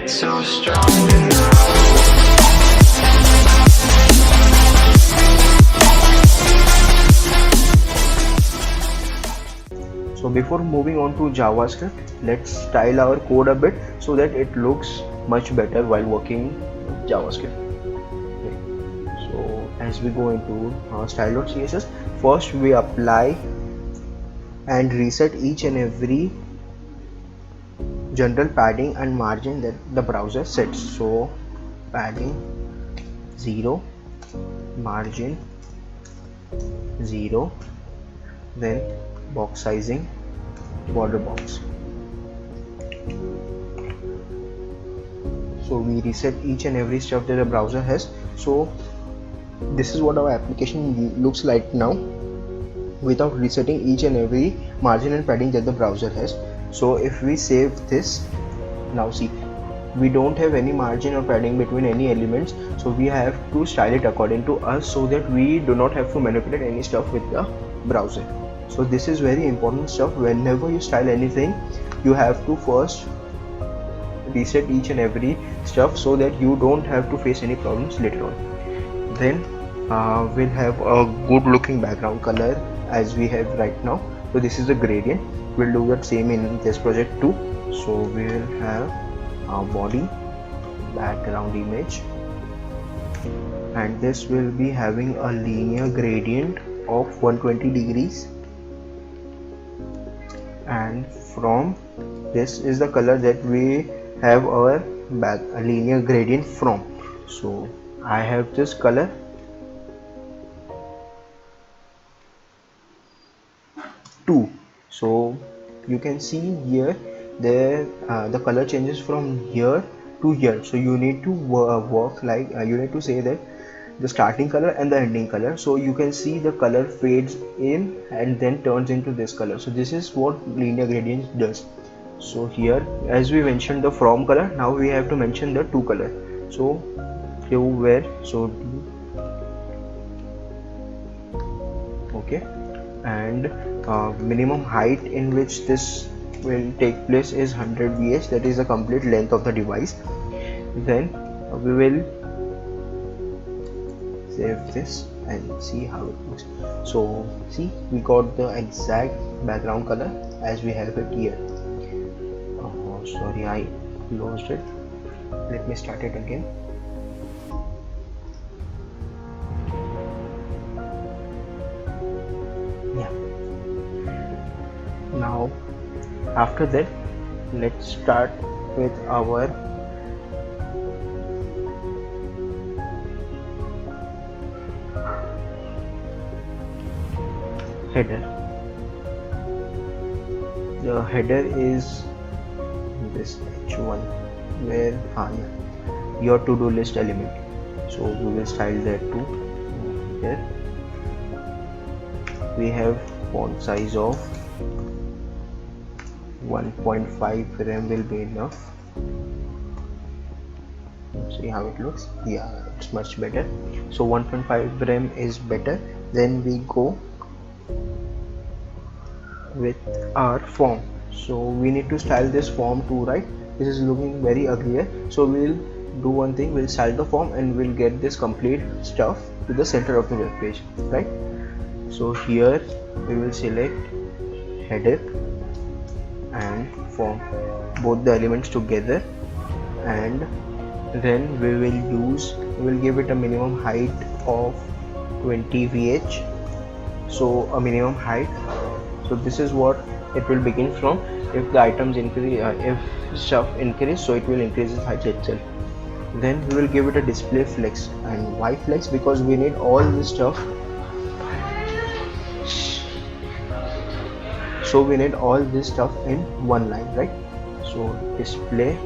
get so strong in the road. So before moving on to JavaScript, let's style our code a bit so that it looks much better while working with JavaScript. Okay. So as we go into style.css, first we apply and reset each and every general padding and margin that the browser sets. So padding 0, margin 0, then box sizing border box. So we reset each and every stuff that the browser has. So this is what our application looks like now without resetting each and every margin and padding that the browser has. So if we save this, now see, we don't have any margin or padding between any elements, so we have to style it according to us so that we do not have to manipulate any stuff with the browser. So this is very important stuff. Whenever you style anything, you have to first reset each and every stuff so that you don't have to face any problems later on. Then we'll have a good looking background color as we have right now. So this is a gradient. We'll do that same in this project too. So we will have our body background image, and this will be having a linear gradient of 120 degrees, and from this is the color that we have our linear gradient from. So I have this color, too. So you can see here there the color changes from here to here. So you need to work like you need to say that the starting color and the ending color. So you can see the color fades in and then turns into this color. So this is what linear gradient does. So here, as we mentioned the from color, now we have to mention the to color. So here where, so okay, and minimum height in which this will take place is 100 VH, that is the complete length of the device. Then we will save this and see how it looks. So see, we got the exact background color as we have it here. Oh, sorry, I closed it. Let me start it again. Yeah. Now after that, let's start with our header. The header is this h1 where your to-do list element. So we will style that too. Here we have font size of 1.5 rem will be enough. See how it looks. Yeah, it's much better. So 1.5 rem is better. Then we go with our form. So we need to style this form too, right? This is looking very ugly. So we'll do one thing, we'll style the form and we'll get this complete stuff to the center of the web page, right? So here we will select header and form, both the elements together, and then we will give it a minimum height of 20 VH. So a minimum height. So this is what it will begin from. If the items increase, if stuff increase, so it will increase its height itself. Then we will give it a display flex. And why flex? Because we need all this stuff. So we need all this stuff in one line, right? So display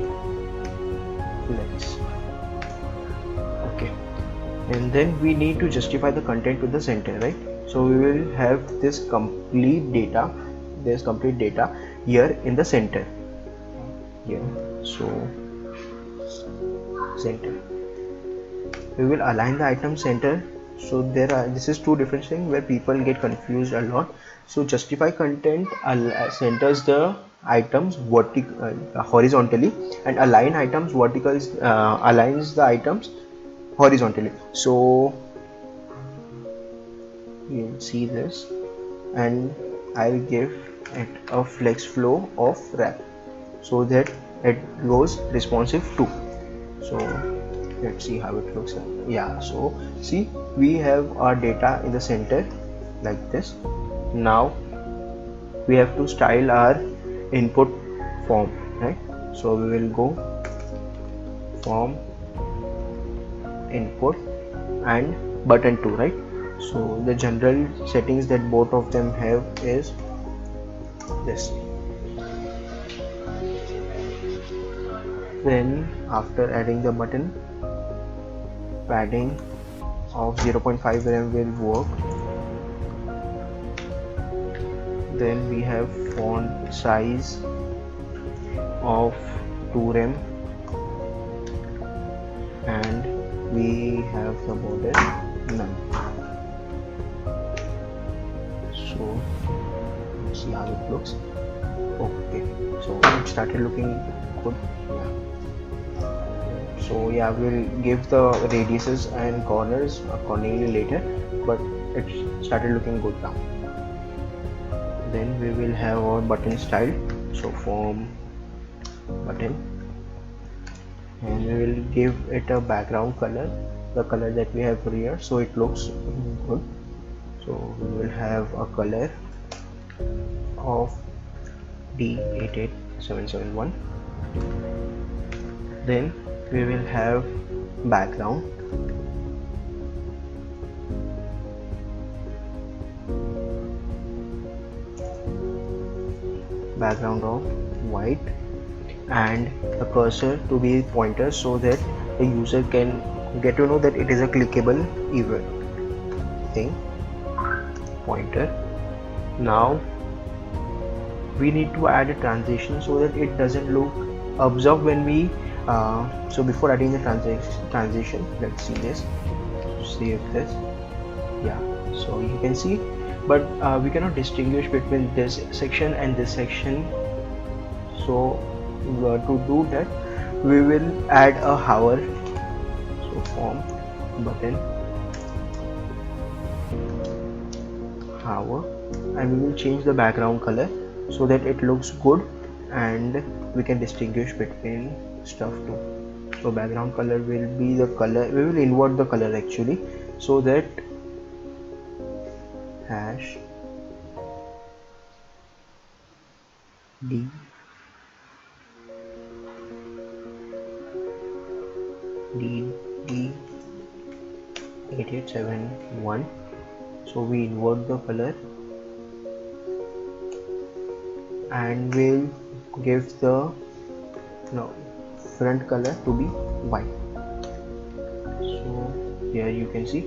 flex. Okay, and then we need to justify the content to the center, right? So we will have this complete data, here in the center. Here, so center. We will align the item center. So this is two different things where people get confused a lot. So justify content centers the items horizontally, and align items vertical aligns the items horizontally. So you'll see this, and I'll give it a flex flow of wrap so that it goes responsive too. So let's see how it looks like. Yeah, so see, we have our data in the center like this. Now we have to style our input form, right? So we will go form, input, and button 2, right? So the general settings that both of them have is this. Then after adding the button, padding of 0.5 rem will work. Then we have font size of 2 rem, and we have the border none. So let's see how it looks. Okay, so it started looking good. Yeah. So yeah, we'll give the radiuses and corners accordingly later, but it started looking good now. Then we will have our button style. So form, button, and we will give it a background color, the color that we have here, so it looks good. So we will have a color of D88771. Then we will have background, of white, and a cursor to be pointer so that the user can get to know that it is a clickable event thing, pointer. Now we need to add a transition so that it doesn't look observed when we so before adding the transition, let's see this, save this. Yeah, so you can see, but we cannot distinguish between this section and this section. So to do that, we will add a hover. So form, button, hover, and we will change the background color so that it looks good and we can distinguish between stuff too. So background color will be the color, we will invert the color actually, so that hash D D8871. So we invert the color and we'll give the front color to be white. So here you can see,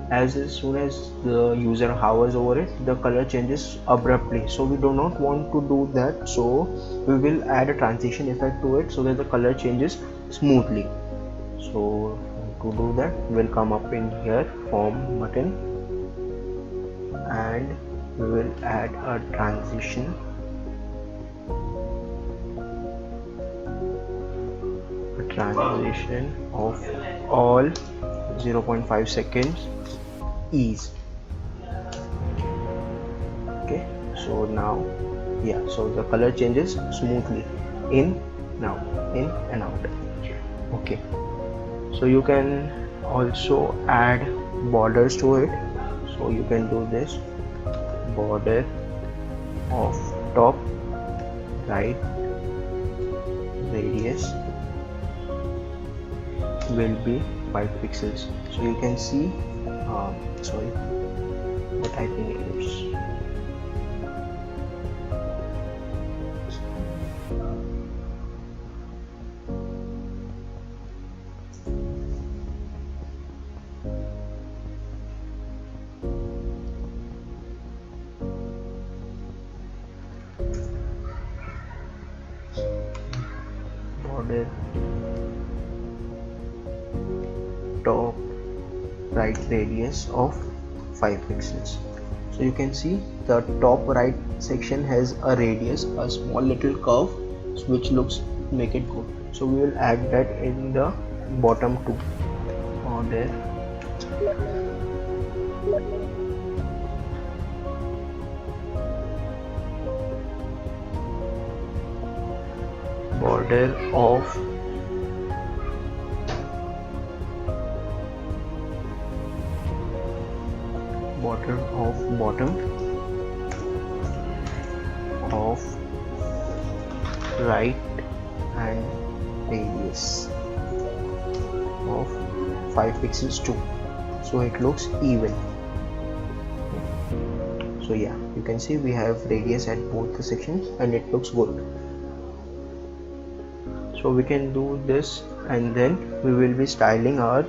as soon as the user hovers over it, the color changes abruptly. So we do not want to do that, so we will add a transition effect to it so that the color changes smoothly. So to do that, we'll come up in here, form, button, and we will add a transition, of all 0.5 seconds ease. Okay, so now yeah, so the color changes smoothly in and out. Okay, so you can also add borders to it. So you can do this, border of top right radius will be 5 pixels. So you can see sorry, the typing errors. Border top right radius of 5 pixels. So you can see the top right section has a radius, a small little curve which looks make it good. So we will add that in the bottom too. There. Border of bottom of right and radius of 5 pixels too, so it looks even. So yeah, you can see we have radius at both the sections and it looks good. So we can do this and then we will be styling our,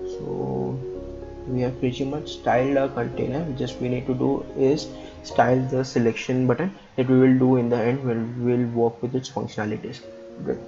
so we have pretty much styled our container. Just we need to do is style the selection button that we will do in the end. We'll work with its functionalities. Good.